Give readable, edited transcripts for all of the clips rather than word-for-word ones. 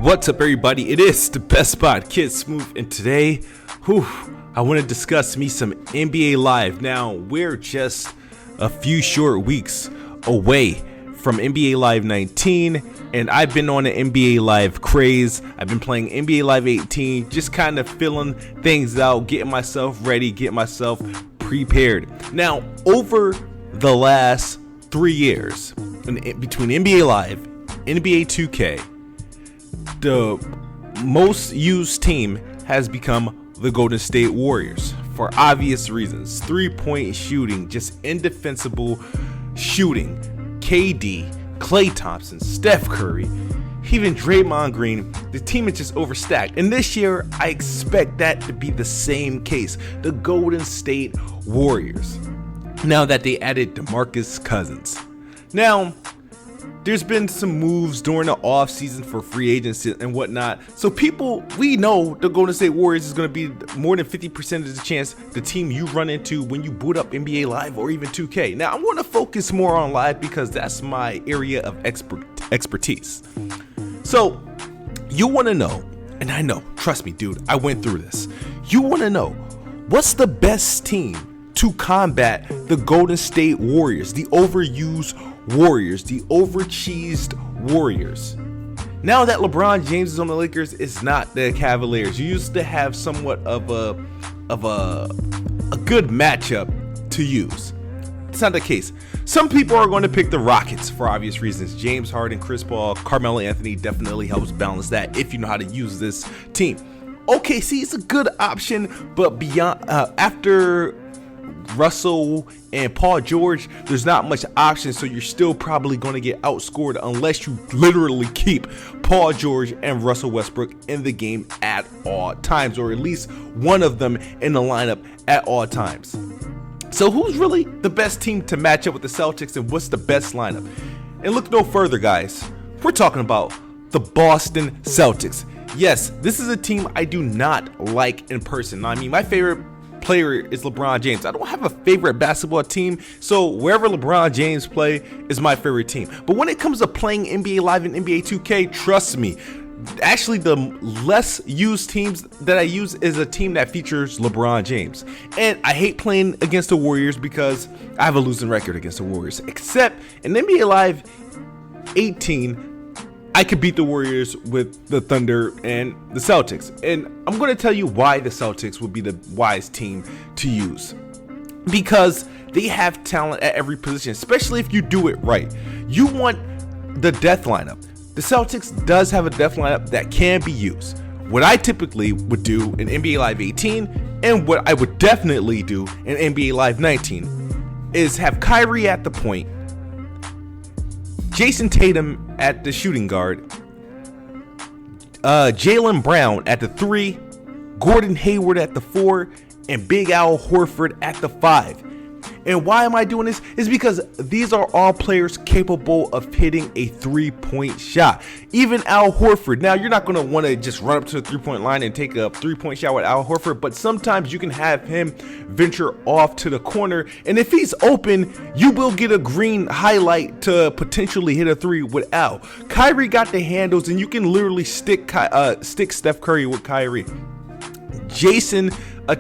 What's up, everybody? It is the best spot, Kid Smooth, and today, I want to discuss me some NBA Live. Now, we're just a few short weeks away from NBA Live 19, and I've been on an NBA Live craze. I've been playing NBA Live 18, just kind of filling things out, getting myself ready, getting myself prepared. Now, over the last 3 years, between NBA Live, NBA 2K, the most used team has become the Golden State Warriors for obvious reasons. 3-point shooting, just indefensible shooting. KD, Klay Thompson, Steph Curry, even Draymond Green. The team is just overstacked. And this year, I expect that to be the same case. The Golden State Warriors. Now that they added DeMarcus Cousins. Now, there's been some moves during the offseason for free agency and whatnot. So we know the Golden State Warriors is going to be more than 50% of the chance the team you run into when you boot up NBA Live or even 2K. Now, I want to focus more on Live because that's my area of expertise. So, you want to know, and I know, trust me, dude, I went through this. You want to know, what's the best team to combat the Golden State Warriors, the overused Warriors, the overcheesed Warriors? Now that LeBron James is on the Lakers, it's not the Cavaliers. You used to have somewhat of a good matchup to use. It's not the case. Some people are going to pick the Rockets for obvious reasons. James Harden, Chris Paul, Carmelo Anthony definitely helps balance that if you know how to use this team. OKC is a good option, but beyond after Russell and Paul George, there's not much option, so you're still probably going to get outscored unless you literally keep Paul George and Russell Westbrook in the game at all times, or at least one of them in the lineup at all times. So who's really the best team to match up with the Celtics, and what's the best lineup? And look no further, guys. We're talking about the Boston Celtics. Yes, this is a team I do not like in person. I mean, my favorite player is LeBron James. I don't have a favorite basketball team, so wherever LeBron James play is my favorite team. But when it comes to playing NBA Live and NBA 2K, trust me, actually the less used teams that I use is a team that features LeBron James. And I hate playing against the Warriors because I have a losing record against the Warriors. Except in NBA Live 18, I could beat the Warriors with the Thunder and the Celtics. And I'm going to tell you why the Celtics would be the wise team to use. Because they have talent at every position, especially if you do it right. You want the death lineup. The Celtics does have a death lineup that can be used. What I typically would do in NBA Live 18 and what I would definitely do in NBA Live 19 is have Kyrie at the point, Jason Tatum at the shooting guard, Jaylen Brown at the 3, Gordon Hayward at the 4, and Big Al Horford at the 5. And why am I doing this? Is because these are all players capable of hitting a 3-point shot. Even Al Horford. Now, you're not going to want to just run up to the 3-point line and take a 3-point shot with Al Horford, but sometimes you can have him venture off to the corner, and if he's open, you will get a green highlight to potentially hit a 3 with Al. Kyrie got the handles, and you can literally stick Steph Curry with Kyrie.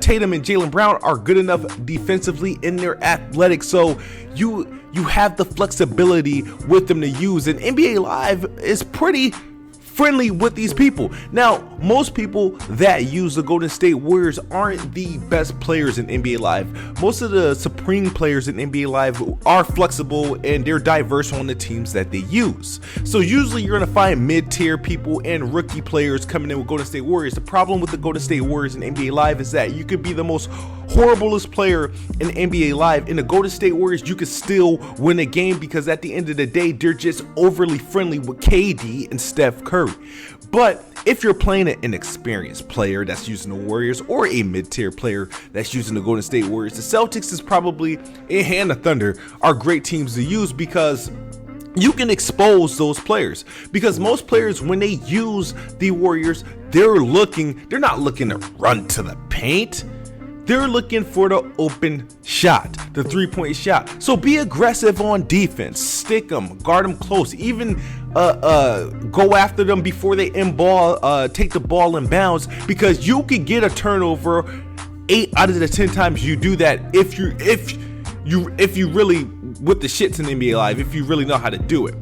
Tatum and Jaylen Brown are good enough defensively in their athletic, so you have the flexibility with them to use. And NBA Live is pretty friendly with these people. Now, most people that use the Golden State Warriors aren't the best players in NBA Live. Most of the supreme players in NBA Live are flexible and they're diverse on the teams that they use. So usually you're going to find mid-tier people and rookie players coming in with Golden State Warriors. The problem with the Golden State Warriors in NBA Live is that you could be the most horriblest player in NBA Live. In the Golden State Warriors, you could still win a game because at the end of the day, they're just overly friendly with KD and Steph Curry. But if you're playing an inexperienced player that's using the Warriors or a mid-tier player that's using the Golden State Warriors, the Celtics is probably, and the Thunder are great teams to use because you can expose those players. Because most players, when they use the Warriors, they're not looking to run to the paint. They're looking for the open shot, the 3-point shot. So be aggressive on defense, stick them, guard them close, even go after them before they take the ball in bounds, because you could get a turnover 8 out of the 10 times you do that if you really with the shits in NBA Live, if you really know how to do it.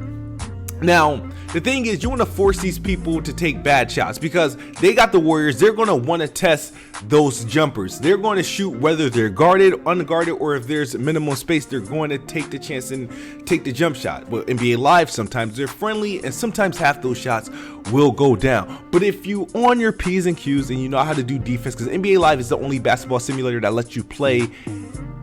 Now, the thing is, you want to force these people to take bad shots because they got the Warriors. They're going to want to test those jumpers. They're going to shoot whether they're guarded, unguarded, or if there's minimum space, they're going to take the chance and take the jump shot. Well, NBA Live, sometimes they're friendly and sometimes half those shots will go down. But if you on your P's and Q's and you know how to do defense, because NBA Live is the only basketball simulator that lets you play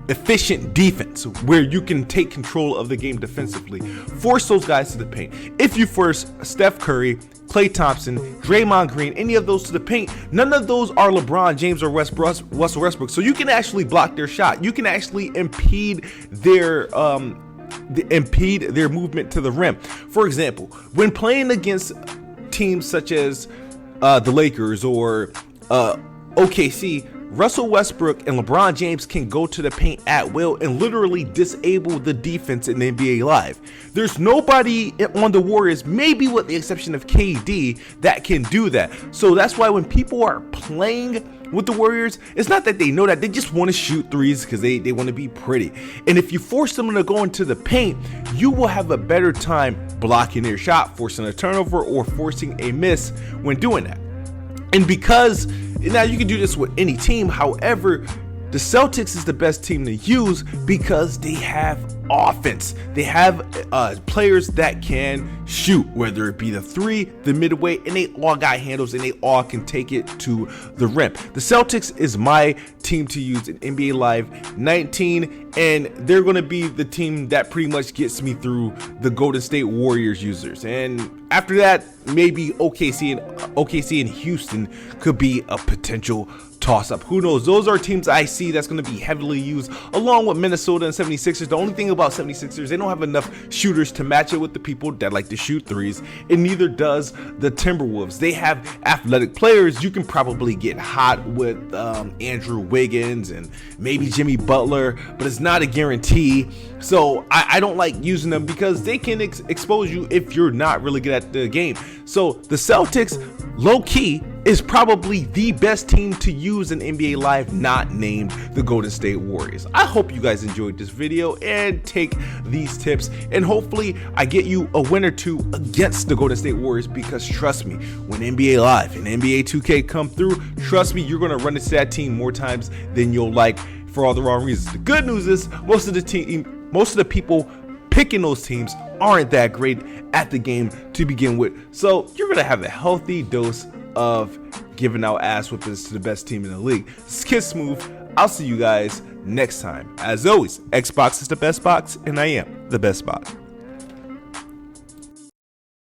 efficient defense where you can take control of the game defensively. Force those guys to the paint. If you force Steph Curry, Klay Thompson, Draymond Green, any of those to the paint, none of those are LeBron James or Russell Westbrook. So you can actually block their shot. You can actually impede their movement to the rim. For example, when playing against teams such as the Lakers or OKC, Russell Westbrook and LeBron James can go to the paint at will and literally disable the defense in the NBA Live. There's nobody on the Warriors, maybe with the exception of KD, that can do that. So that's why when people are playing with the Warriors, it's not that they know that, they just want to shoot threes because they want to be pretty. And if you force them to go into the paint, you will have a better time blocking their shot, forcing a turnover, or forcing a miss when doing that. And because now you can do this with any team, however, the Celtics is the best team to use because they have offense. They have players that can shoot, whether it be the three, the midway, and they all got handles and they all can take it to the rim. The Celtics is my team to use in NBA Live 19, and they're going to be the team that pretty much gets me through the Golden State Warriors users. And after that, maybe OKC and Houston could be a potential toss-up. Who knows? Those are teams I see that's going to be heavily used, along with Minnesota and 76ers. The only thing about 76ers, they don't have enough shooters to match it with the people that like to shoot threes, and neither does the Timberwolves. They have athletic players. You can probably get hot with Andrew Wiggins and maybe Jimmy Butler, but it's not a guarantee. So I don't like using them because they can expose you if you're not really good at the game. So the Celtics, low-key, is probably the best team to use in NBA Live, not named the Golden State Warriors. I hope you guys enjoyed this video and take these tips, and hopefully I get you a win or two against the Golden State Warriors, because trust me, when NBA Live and NBA 2K come through, trust me, you're going to run into that team more times than you'll like, for all the wrong reasons. The good news is most of the people picking those teams aren't that great at the game to begin with. So you're going to have a healthy dose of giving out ass whippings to the best team in the league. This is Kid Smooth. I'll see you guys next time. As always, Xbox is the best box, and I am the best bot.